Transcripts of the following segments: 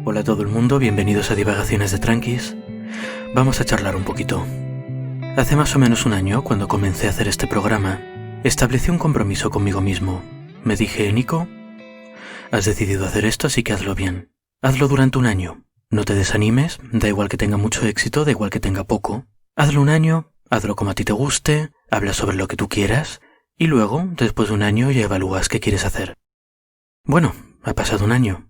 Hola a todo el mundo, bienvenidos a Divagaciones de Tranquis. Vamos a charlar un poquito. Hace más o menos un año, cuando comencé a hacer este programa, establecí un compromiso conmigo mismo. Me dije, Nico, has decidido hacer esto, así que hazlo bien. Hazlo durante un año. No te desanimes, da igual que tenga mucho éxito, da igual que tenga poco. Hazlo un año, hazlo como a ti te guste, habla sobre lo que tú quieras, y luego, después de un año, ya evalúas qué quieres hacer. Bueno, ha pasado un año.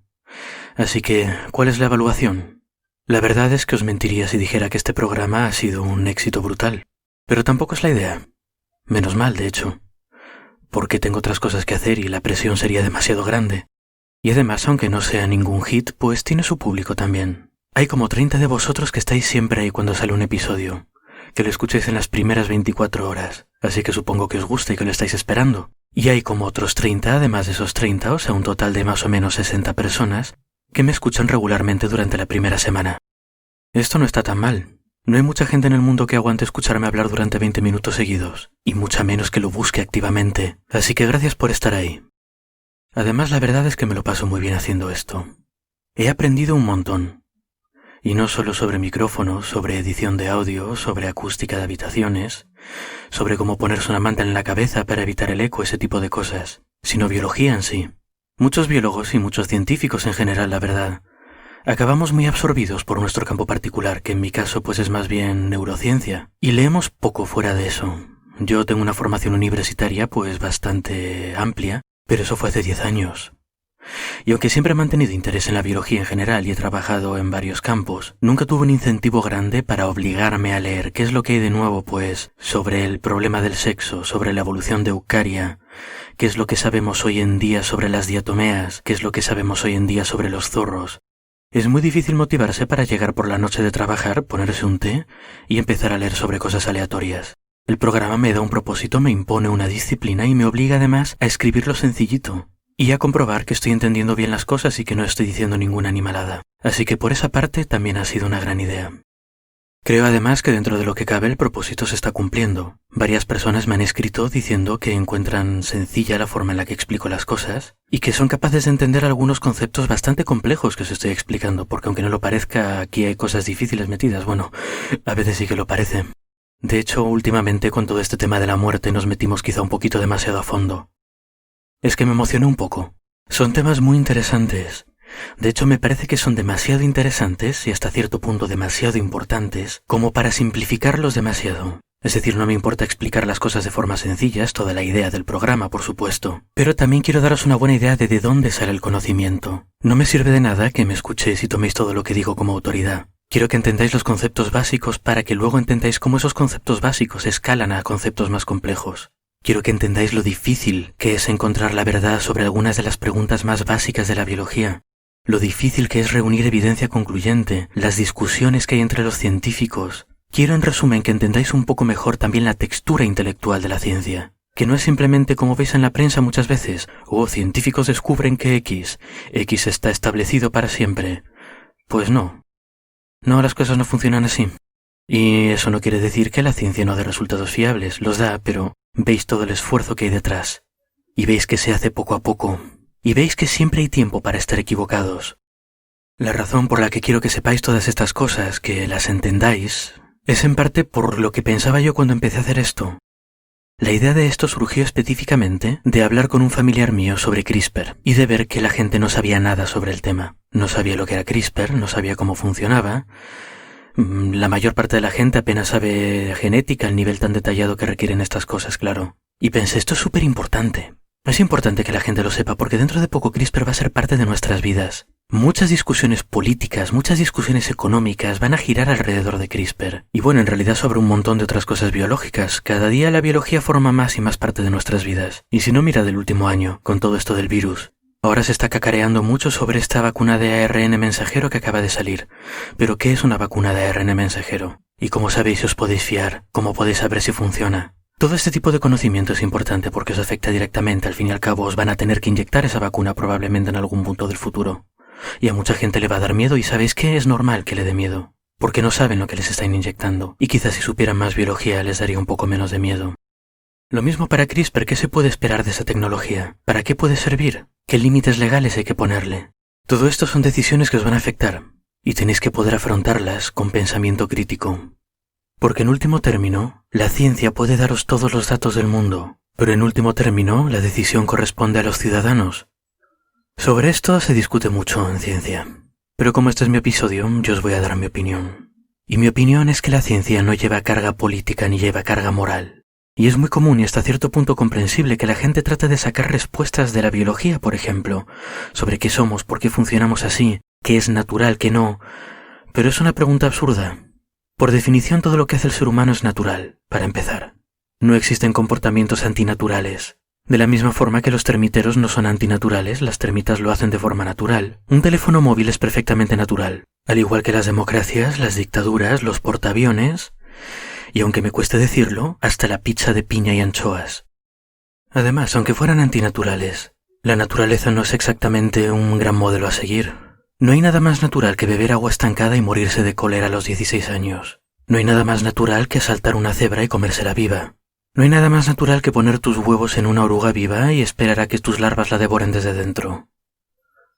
Así que, ¿cuál es la evaluación? La verdad es que os mentiría si dijera que este programa ha sido un éxito brutal. Pero tampoco es la idea. Menos mal, de hecho. Porque tengo otras cosas que hacer y la presión sería demasiado grande. Y además, aunque no sea ningún hit, pues tiene su público también. Hay como 30 de vosotros que estáis siempre ahí cuando sale un episodio, que lo escuchéis en las primeras 24 horas, así que supongo que os gusta y que lo estáis esperando. Y hay como otros 30, además de esos 30, o sea, un total de más o menos 60 personas, que me escuchan regularmente durante la primera semana. Esto no está tan mal. No hay mucha gente en el mundo que aguante escucharme hablar durante 20 minutos seguidos, y mucha menos que lo busque activamente, así que gracias por estar ahí. Además, la verdad es que me lo paso muy bien haciendo esto. He aprendido un montón. Y no solo sobre micrófonos, sobre edición de audio, sobre acústica de habitaciones, sobre cómo ponerse una manta en la cabeza para evitar el eco, ese tipo de cosas, sino biología en sí. Muchos biólogos y muchos científicos en general, la verdad, acabamos muy absorbidos por nuestro campo particular, que en mi caso pues es más bien neurociencia, y leemos poco fuera de eso. Yo tengo una formación universitaria pues bastante amplia, pero eso fue hace 10 años. Y aunque siempre he mantenido interés en la biología en general y he trabajado en varios campos, nunca tuve un incentivo grande para obligarme a leer qué es lo que hay de nuevo, pues, sobre el problema del sexo, sobre la evolución de Eukarya, qué es lo que sabemos hoy en día sobre las diatomeas, qué es lo que sabemos hoy en día sobre los zorros. Es muy difícil motivarse para llegar por la noche de trabajar, ponerse un té y empezar a leer sobre cosas aleatorias. El programa me da un propósito, me impone una disciplina y me obliga además a escribirlo sencillito. Y a comprobar que estoy entendiendo bien las cosas y que no estoy diciendo ninguna animalada. Así que por esa parte también ha sido una gran idea. Creo además que dentro de lo que cabe el propósito se está cumpliendo. Varias personas me han escrito diciendo que encuentran sencilla la forma en la que explico las cosas y que son capaces de entender algunos conceptos bastante complejos que os estoy explicando, porque aunque no lo parezca, aquí hay cosas difíciles metidas. Bueno, a veces sí que lo parece. De hecho, últimamente con todo este tema de la muerte nos metimos quizá un poquito demasiado a fondo. Es que me emocioné un poco. Son temas muy interesantes. De hecho, me parece que son demasiado interesantes y hasta cierto punto demasiado importantes como para simplificarlos demasiado. Es decir, no me importa explicar las cosas de forma sencilla, es toda la idea del programa, por supuesto. Pero también quiero daros una buena idea de dónde sale el conocimiento. No me sirve de nada que me escuchéis y toméis todo lo que digo como autoridad. Quiero que entendáis los conceptos básicos para que luego entendáis cómo esos conceptos básicos escalan a conceptos más complejos. Quiero que entendáis lo difícil que es encontrar la verdad sobre algunas de las preguntas más básicas de la biología, lo difícil que es reunir evidencia concluyente, las discusiones que hay entre los científicos. Quiero en resumen que entendáis un poco mejor también la textura intelectual de la ciencia, que no es simplemente como veis en la prensa muchas veces, científicos descubren que X está establecido para siempre. Pues no. No, las cosas no funcionan así. Y eso no quiere decir que la ciencia no dé resultados fiables, los da, pero veis todo el esfuerzo que hay detrás, y veis que se hace poco a poco, y veis que siempre hay tiempo para estar equivocados. La razón por la que quiero que sepáis todas estas cosas, que las entendáis, es en parte por lo que pensaba yo cuando empecé a hacer esto. La idea de esto surgió específicamente de hablar con un familiar mío sobre CRISPR y de ver que la gente no sabía nada sobre el tema. No sabía lo que era CRISPR, no sabía cómo funcionaba. La mayor parte de la gente apenas sabe genética al nivel tan detallado que requieren estas cosas, claro. Y pensé, esto es súper importante. Es importante que la gente lo sepa porque dentro de poco CRISPR va a ser parte de nuestras vidas. Muchas discusiones políticas, muchas discusiones económicas van a girar alrededor de CRISPR. Y bueno, en realidad sobre un montón de otras cosas biológicas. Cada día la biología forma más y más parte de nuestras vidas. Y si no, mira del último año, con todo esto del virus. Ahora se está cacareando mucho sobre esta vacuna de ARN mensajero que acaba de salir. ¿Pero qué es una vacuna de ARN mensajero? ¿Y cómo sabéis si os podéis fiar? ¿Cómo podéis saber si funciona? Todo este tipo de conocimiento es importante porque os afecta directamente. Al fin y al cabo os van a tener que inyectar esa vacuna probablemente en algún punto del futuro. Y a mucha gente le va a dar miedo y ¿sabéis qué? Es normal que le dé miedo. Porque no saben lo que les están inyectando. Y quizás si supieran más biología les daría un poco menos de miedo. Lo mismo para CRISPR, ¿qué se puede esperar de esa tecnología? ¿Para qué puede servir? ¿Qué límites legales hay que ponerle? Todo esto son decisiones que os van a afectar y tenéis que poder afrontarlas con pensamiento crítico. Porque en último término, la ciencia puede daros todos los datos del mundo, pero en último término, la decisión corresponde a los ciudadanos. Sobre esto se discute mucho en ciencia, pero como este es mi episodio, yo os voy a dar mi opinión. Y mi opinión es que la ciencia no lleva carga política ni lleva carga moral. Y es muy común y hasta cierto punto comprensible que la gente trate de sacar respuestas de la biología, por ejemplo, sobre qué somos, por qué funcionamos así, qué es natural, qué no. Pero es una pregunta absurda. Por definición, todo lo que hace el ser humano es natural, para empezar. No existen comportamientos antinaturales. De la misma forma que los termiteros no son antinaturales, las termitas lo hacen de forma natural. Un teléfono móvil es perfectamente natural, al igual que las democracias, las dictaduras, los portaaviones, y aunque me cueste decirlo, hasta la pizza de piña y anchoas. Además, aunque fueran antinaturales, la naturaleza no es exactamente un gran modelo a seguir. No hay nada más natural que beber agua estancada y morirse de cólera a los 16 años. No hay nada más natural que asaltar una cebra y comérsela viva. No hay nada más natural que poner tus huevos en una oruga viva y esperar a que tus larvas la devoren desde dentro.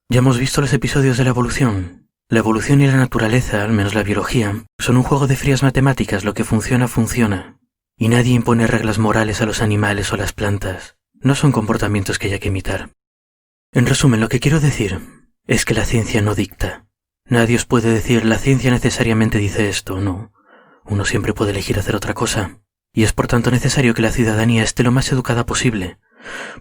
Ya hemos visto los episodios de la evolución. La evolución y la naturaleza, al menos la biología, son un juego de frías matemáticas. Lo que funciona, funciona. Y nadie impone reglas morales a los animales o las plantas. No son comportamientos que haya que imitar. En resumen, lo que quiero decir es que la ciencia no dicta. Nadie os puede decir, la ciencia necesariamente dice esto, no. Uno siempre puede elegir hacer otra cosa. Y es por tanto necesario que la ciudadanía esté lo más educada posible.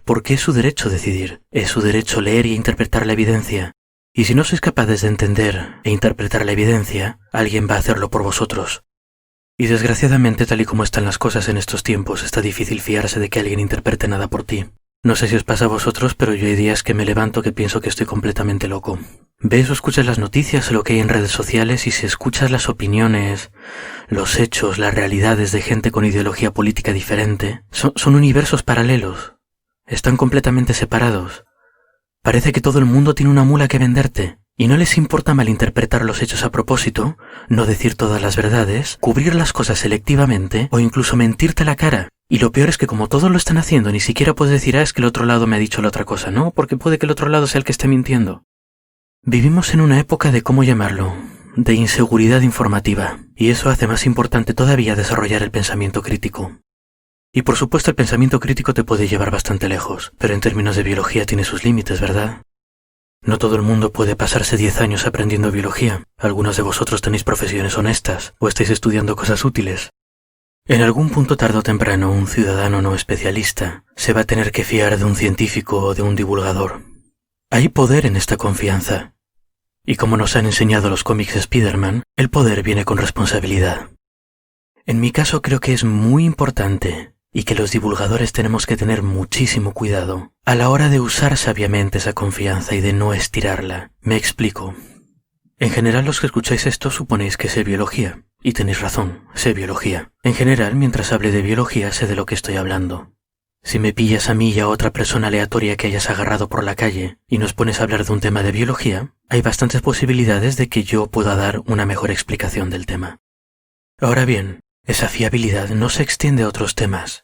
Porque es su derecho decidir, es su derecho leer y interpretar la evidencia. Y si no sois capaces de entender e interpretar la evidencia, alguien va a hacerlo por vosotros. Y desgraciadamente, tal y como están las cosas en estos tiempos, está difícil fiarse de que alguien interprete nada por ti. No sé si os pasa a vosotros, pero yo hay días que me levanto que pienso que estoy completamente loco. Ves o escuchas las noticias o lo que hay en redes sociales y si escuchas las opiniones, los hechos, las realidades de gente con ideología política diferente, son universos paralelos. Están completamente separados. Parece que todo el mundo tiene una mula que venderte, y no les importa malinterpretar los hechos a propósito, no decir todas las verdades, cubrir las cosas selectivamente o incluso mentirte la cara. Y lo peor es que como todos lo están haciendo, ni siquiera puedes decir, es que el otro lado me ha dicho la otra cosa, ¿no? Porque puede que el otro lado sea el que esté mintiendo. Vivimos en una época de, ¿cómo llamarlo?, de inseguridad informativa, y eso hace más importante todavía desarrollar el pensamiento crítico. Y por supuesto el pensamiento crítico te puede llevar bastante lejos, pero en términos de biología tiene sus límites, ¿verdad? No todo el mundo puede pasarse 10 años aprendiendo biología. Algunos de vosotros tenéis profesiones honestas, o estáis estudiando cosas útiles. En algún punto tarde o temprano un ciudadano no especialista se va a tener que fiar de un científico o de un divulgador. Hay poder en esta confianza. Y como nos han enseñado los cómics de Spider-Man, el poder viene con responsabilidad. En mi caso creo que es muy importante y que los divulgadores tenemos que tener muchísimo cuidado a la hora de usar sabiamente esa confianza y de no estirarla. Me explico. En general los que escucháis esto suponéis que sé biología, y tenéis razón, sé biología. En general, mientras hable de biología, sé de lo que estoy hablando. Si me pillas a mí y a otra persona aleatoria que hayas agarrado por la calle y nos pones a hablar de un tema de biología, hay bastantes posibilidades de que yo pueda dar una mejor explicación del tema. Ahora bien, esa fiabilidad no se extiende a otros temas.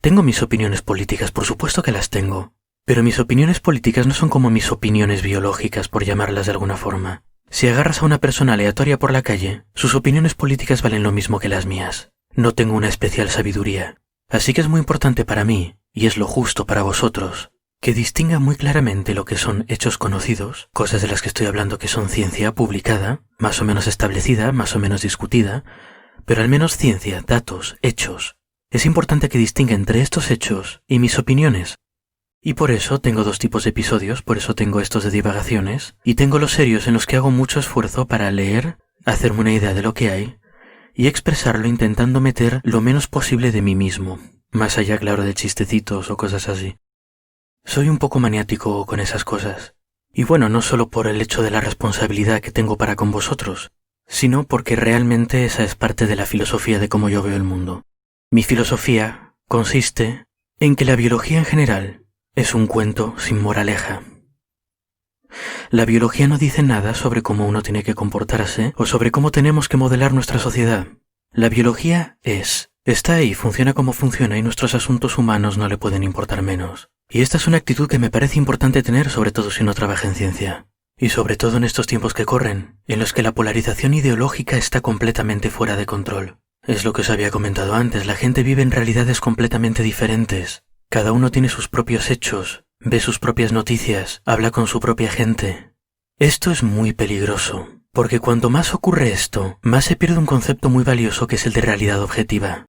Tengo mis opiniones políticas, por supuesto que las tengo, pero mis opiniones políticas no son como mis opiniones biológicas, por llamarlas de alguna forma. Si agarras a una persona aleatoria por la calle, sus opiniones políticas valen lo mismo que las mías. No tengo una especial sabiduría. Así que es muy importante para mí, y es lo justo para vosotros, que distinga muy claramente lo que son hechos conocidos, cosas de las que estoy hablando que son ciencia publicada, más o menos establecida, más o menos discutida, pero al menos ciencia, datos, hechos. Es importante que distinga entre estos hechos y mis opiniones. Y por eso tengo dos tipos de episodios, por eso tengo estos de divagaciones, y tengo los serios en los que hago mucho esfuerzo para leer, hacerme una idea de lo que hay, y expresarlo intentando meter lo menos posible de mí mismo, más allá, claro, de chistecitos o cosas así. Soy un poco maniático con esas cosas. Y bueno, no solo por el hecho de la responsabilidad que tengo para con vosotros, sino porque realmente esa es parte de la filosofía de cómo yo veo el mundo. Mi filosofía consiste en que la biología en general es un cuento sin moraleja. La biología no dice nada sobre cómo uno tiene que comportarse o sobre cómo tenemos que modelar nuestra sociedad. La biología está ahí, funciona como funciona y nuestros asuntos humanos no le pueden importar menos. Y esta es una actitud que me parece importante tener, sobre todo si uno trabaja en ciencia. Y sobre todo en estos tiempos que corren, en los que la polarización ideológica está completamente fuera de control. Es lo que os había comentado antes, la gente vive en realidades completamente diferentes. Cada uno tiene sus propios hechos, ve sus propias noticias, habla con su propia gente. Esto es muy peligroso, porque cuanto más ocurre esto, más se pierde un concepto muy valioso que es el de realidad objetiva.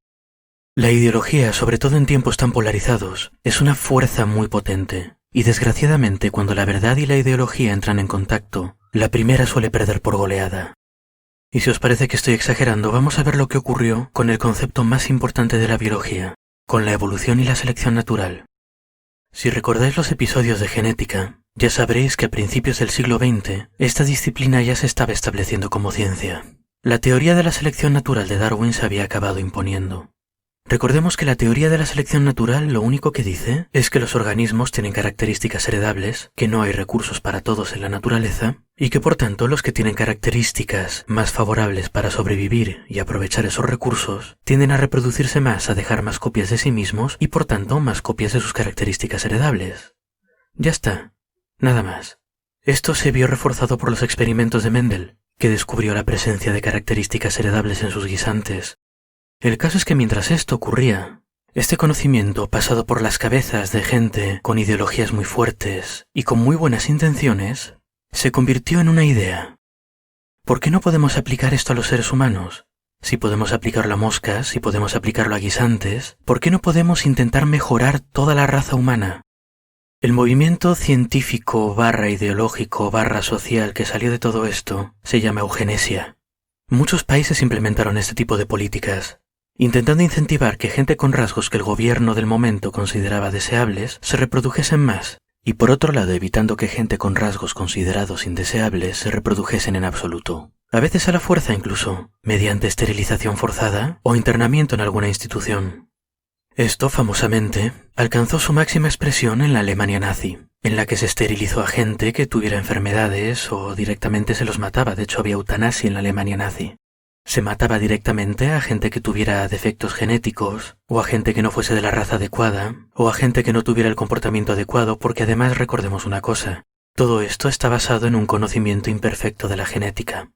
La ideología, sobre todo en tiempos tan polarizados, es una fuerza muy potente, y desgraciadamente cuando la verdad y la ideología entran en contacto, la primera suele perder por goleada. Y si os parece que estoy exagerando, vamos a ver lo que ocurrió con el concepto más importante de la biología, con la evolución y la selección natural. Si recordáis los episodios de genética, ya sabréis que a principios del siglo XX, esta disciplina ya se estaba estableciendo como ciencia. La teoría de la selección natural de Darwin se había acabado imponiendo. Recordemos que la teoría de la selección natural lo único que dice es que los organismos tienen características heredables, que no hay recursos para todos en la naturaleza, y que por tanto los que tienen características más favorables para sobrevivir y aprovechar esos recursos tienden a reproducirse más, a dejar más copias de sí mismos y por tanto más copias de sus características heredables. Ya está, nada más. Esto se vio reforzado por los experimentos de Mendel, que descubrió la presencia de características heredables en sus guisantes. El caso es que mientras esto ocurría, este conocimiento pasado por las cabezas de gente con ideologías muy fuertes y con muy buenas intenciones, se convirtió en una idea. ¿Por qué no podemos aplicar esto a los seres humanos? Si podemos aplicarlo a moscas, si podemos aplicarlo a guisantes, ¿por qué no podemos intentar mejorar toda la raza humana? El movimiento científico / ideológico / social que salió de todo esto se llama eugenesia. Muchos países implementaron este tipo de políticas, intentando incentivar que gente con rasgos que el gobierno del momento consideraba deseables se reprodujesen más, y por otro lado evitando que gente con rasgos considerados indeseables se reprodujesen en absoluto. A veces a la fuerza incluso, mediante esterilización forzada o internamiento en alguna institución. Esto, famosamente, alcanzó su máxima expresión en la Alemania nazi, en la que se esterilizó a gente que tuviera enfermedades o directamente se los mataba. De hecho, había eutanasia en la Alemania nazi. Se mataba directamente a gente que tuviera defectos genéticos, o a gente que no fuese de la raza adecuada, o a gente que no tuviera el comportamiento adecuado, porque además recordemos una cosa, todo esto está basado en un conocimiento imperfecto de la genética.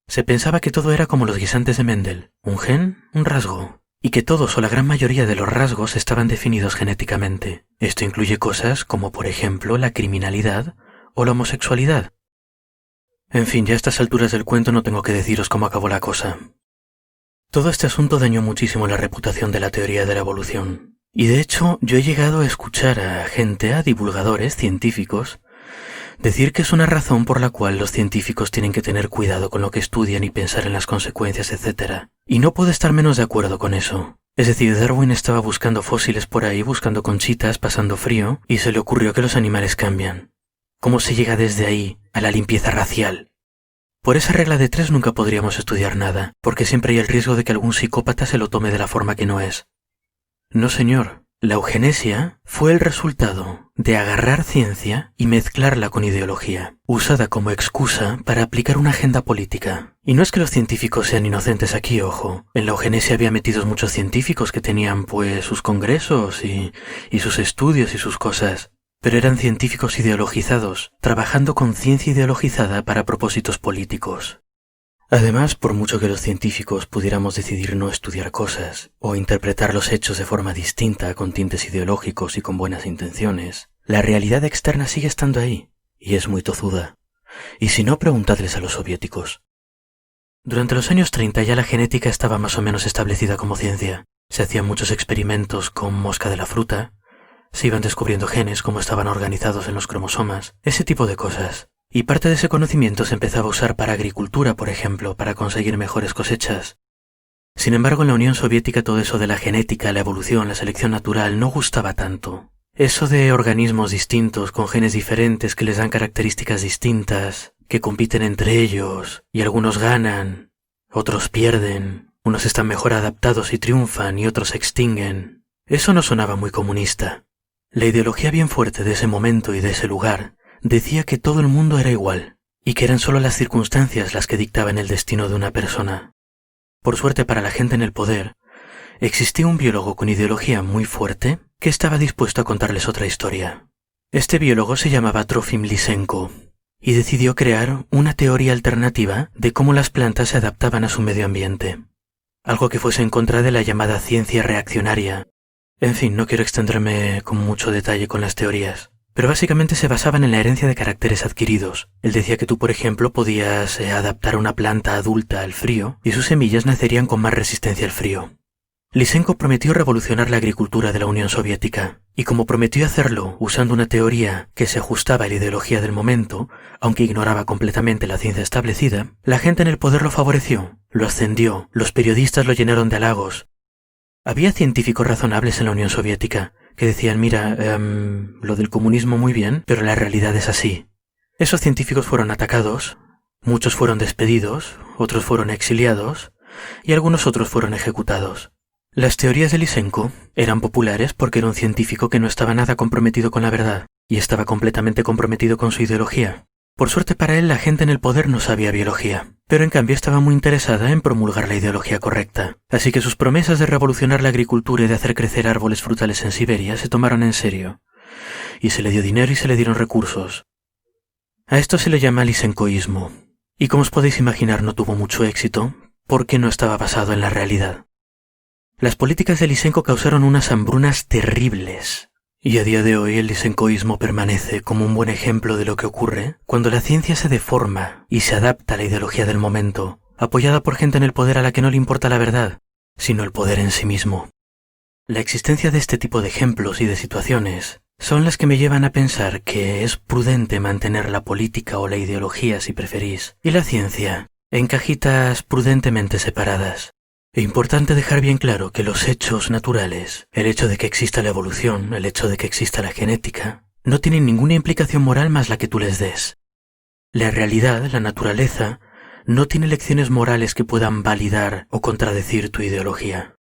Se pensaba que todo era como los guisantes de Mendel, un gen, un rasgo, y que todos o la gran mayoría de los rasgos estaban definidos genéticamente. Esto incluye cosas como por ejemplo la criminalidad o la homosexualidad. En fin, ya a estas alturas del cuento no tengo que deciros cómo acabó la cosa. Todo este asunto dañó muchísimo la reputación de la teoría de la evolución. Y de hecho, yo he llegado a escuchar a gente, a divulgadores científicos, decir que es una razón por la cual los científicos tienen que tener cuidado con lo que estudian y pensar en las consecuencias, etc. Y no puedo estar menos de acuerdo con eso. Es decir, Darwin estaba buscando fósiles por ahí, buscando conchitas, pasando frío, y se le ocurrió que los animales cambian. ¿Cómo se llega desde ahí a la limpieza racial? Por esa regla de 3 nunca podríamos estudiar nada, porque siempre hay el riesgo de que algún psicópata se lo tome de la forma que no es. No, señor. La eugenesia fue el resultado de agarrar ciencia y mezclarla con ideología, usada como excusa para aplicar una agenda política. Y no es que los científicos sean inocentes aquí, ojo. En la eugenesia había metidos muchos científicos que tenían, pues, sus congresos y sus estudios y sus cosas. Pero eran científicos ideologizados, trabajando con ciencia ideologizada para propósitos políticos. Además, por mucho que los científicos pudiéramos decidir no estudiar cosas, o interpretar los hechos de forma distinta con tintes ideológicos y con buenas intenciones, la realidad externa sigue estando ahí, y es muy tozuda. Y si no, preguntadles a los soviéticos. Durante los años 30 ya la genética estaba más o menos establecida como ciencia. Se hacían muchos experimentos con mosca de la fruta, se iban descubriendo genes, cómo estaban organizados en los cromosomas, ese tipo de cosas. Y parte de ese conocimiento se empezaba a usar para agricultura, por ejemplo, para conseguir mejores cosechas. Sin embargo, en la Unión Soviética todo eso de la genética, la evolución, la selección natural no gustaba tanto. Eso de organismos distintos, con genes diferentes, que les dan características distintas, que compiten entre ellos, y algunos ganan, otros pierden, unos están mejor adaptados y triunfan, y otros se extinguen. Eso no sonaba muy comunista. La ideología bien fuerte de ese momento y de ese lugar decía que todo el mundo era igual, y que eran solo las circunstancias las que dictaban el destino de una persona. Por suerte para la gente en el poder, existía un biólogo con ideología muy fuerte que estaba dispuesto a contarles otra historia. Este biólogo se llamaba Trofim Lysenko. y decidió crear una teoría alternativa de cómo las plantas se adaptaban a su medio ambiente. Algo que fuese en contra de la llamada ciencia reaccionaria. En fin, no quiero extenderme con mucho detalle con las teorías, pero básicamente se basaban en la herencia de caracteres adquiridos. Él decía que tú, por ejemplo, podías adaptar una planta adulta al frío y sus semillas nacerían con más resistencia al frío. Lysenko prometió revolucionar la agricultura de la Unión Soviética, y como prometió hacerlo usando una teoría que se ajustaba a la ideología del momento, aunque ignoraba completamente la ciencia establecida, la gente en el poder lo favoreció, lo ascendió, los periodistas lo llenaron de halagos. Había científicos razonables en la Unión Soviética que decían, mira, lo del comunismo muy bien, pero la realidad es así. Esos científicos fueron atacados, muchos fueron despedidos, otros fueron exiliados, y algunos otros fueron ejecutados. Las teorías de Lysenko eran populares porque era un científico que no estaba nada comprometido con la verdad y estaba completamente comprometido con su ideología. Por suerte para él, la gente en el poder no sabía biología, pero en cambio estaba muy interesada en promulgar la ideología correcta. Así que sus promesas de revolucionar la agricultura y de hacer crecer árboles frutales en Siberia se tomaron en serio. Y se le dio dinero y se le dieron recursos. A esto se le llama lysenkoísmo. Y como os podéis imaginar, no tuvo mucho éxito porque no estaba basado en la realidad. Las políticas de Lysenko causaron unas hambrunas terribles, y a día de hoy el lysenkoísmo permanece como un buen ejemplo de lo que ocurre cuando la ciencia se deforma y se adapta a la ideología del momento, apoyada por gente en el poder a la que no le importa la verdad, sino el poder en sí mismo. La existencia de este tipo de ejemplos y de situaciones son las que me llevan a pensar que es prudente mantener la política o la ideología, si preferís, y la ciencia en cajitas prudentemente separadas. Es importante dejar bien claro que los hechos naturales, el hecho de que exista la evolución, el hecho de que exista la genética, no tienen ninguna implicación moral más la que tú les des. La realidad, la naturaleza, no tiene lecciones morales que puedan validar o contradecir tu ideología.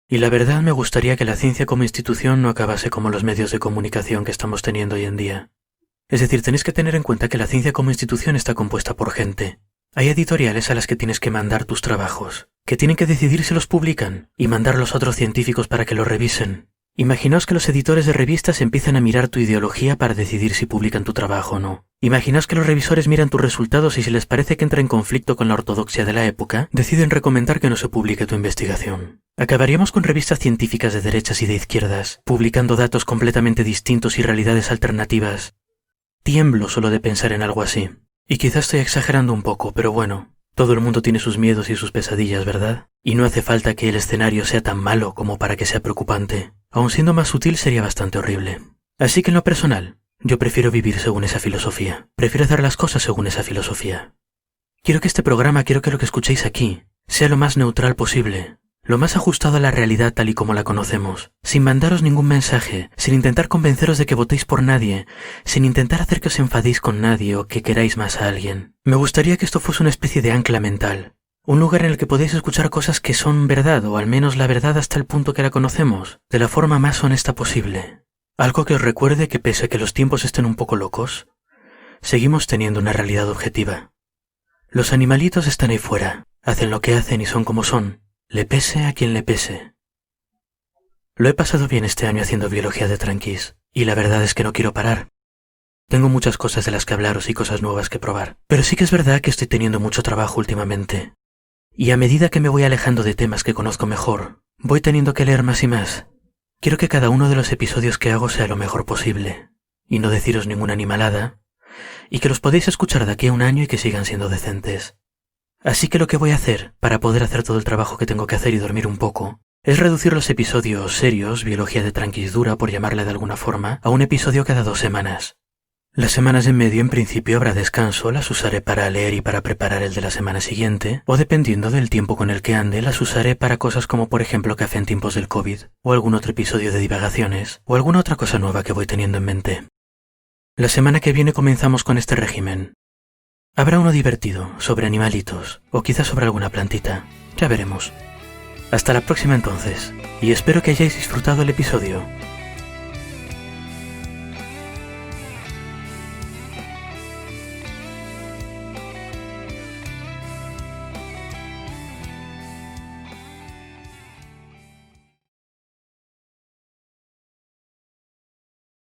Y la verdad, me gustaría que la ciencia como institución no acabase como los medios de comunicación que estamos teniendo hoy en día. Es decir, tenéis que tener en cuenta que la ciencia como institución está compuesta por gente. Hay editoriales a las que tienes que mandar tus trabajos, que tienen que decidir si los publican y mandarlos a otros científicos para que los revisen. Imaginaos que los editores de revistas empiezan a mirar tu ideología para decidir si publican tu trabajo o no. Imaginaos que los revisores miran tus resultados y si les parece que entra en conflicto con la ortodoxia de la época, deciden recomendar que no se publique tu investigación. Acabaríamos con revistas científicas de derechas y de izquierdas, publicando datos completamente distintos y realidades alternativas. Tiemblo solo de pensar en algo así. Y quizás estoy exagerando un poco, pero bueno, todo el mundo tiene sus miedos y sus pesadillas, ¿verdad? Y no hace falta que el escenario sea tan malo como para que sea preocupante. Aun siendo más sutil sería bastante horrible. Así que en lo personal, yo prefiero vivir según esa filosofía. Prefiero hacer las cosas según esa filosofía. Quiero que este programa, quiero que lo que escuchéis aquí, sea lo más neutral posible. Lo más ajustado a la realidad tal y como la conocemos, sin mandaros ningún mensaje, sin intentar convenceros de que votéis por nadie, sin intentar hacer que os enfadéis con nadie o que queráis más a alguien. Me gustaría que esto fuese una especie de ancla mental, un lugar en el que podéis escuchar cosas que son verdad, o al menos la verdad hasta el punto que la conocemos, de la forma más honesta posible. Algo que os recuerde que pese a que los tiempos estén un poco locos, seguimos teniendo una realidad objetiva. Los animalitos están ahí fuera, hacen lo que hacen y son como son. Le pese a quien le pese. Lo he pasado bien este año haciendo biología de tranquis, y la verdad es que no quiero parar. Tengo muchas cosas de las que hablaros y cosas nuevas que probar, pero sí que es verdad que estoy teniendo mucho trabajo últimamente. Y a medida que me voy alejando de temas que conozco mejor, voy teniendo que leer más y más. Quiero que cada uno de los episodios que hago sea lo mejor posible, y no deciros ninguna animalada, y que los podéis escuchar de aquí a un año y que sigan siendo decentes. Así que lo que voy a hacer, para poder hacer todo el trabajo que tengo que hacer y dormir un poco, es reducir los episodios serios, biología de tranquis dura, por llamarle de alguna forma, a un episodio cada 2 semanas. Las semanas en medio en principio habrá descanso, las usaré para leer y para preparar el de la semana siguiente, o dependiendo del tiempo con el que ande, las usaré para cosas como por ejemplo café en tiempos del COVID, o algún otro episodio de divagaciones, o alguna otra cosa nueva que voy teniendo en mente. La semana que viene comenzamos con este régimen. Habrá uno divertido, sobre animalitos, o quizás sobre alguna plantita. Ya veremos. Hasta la próxima entonces, y espero que hayáis disfrutado el episodio.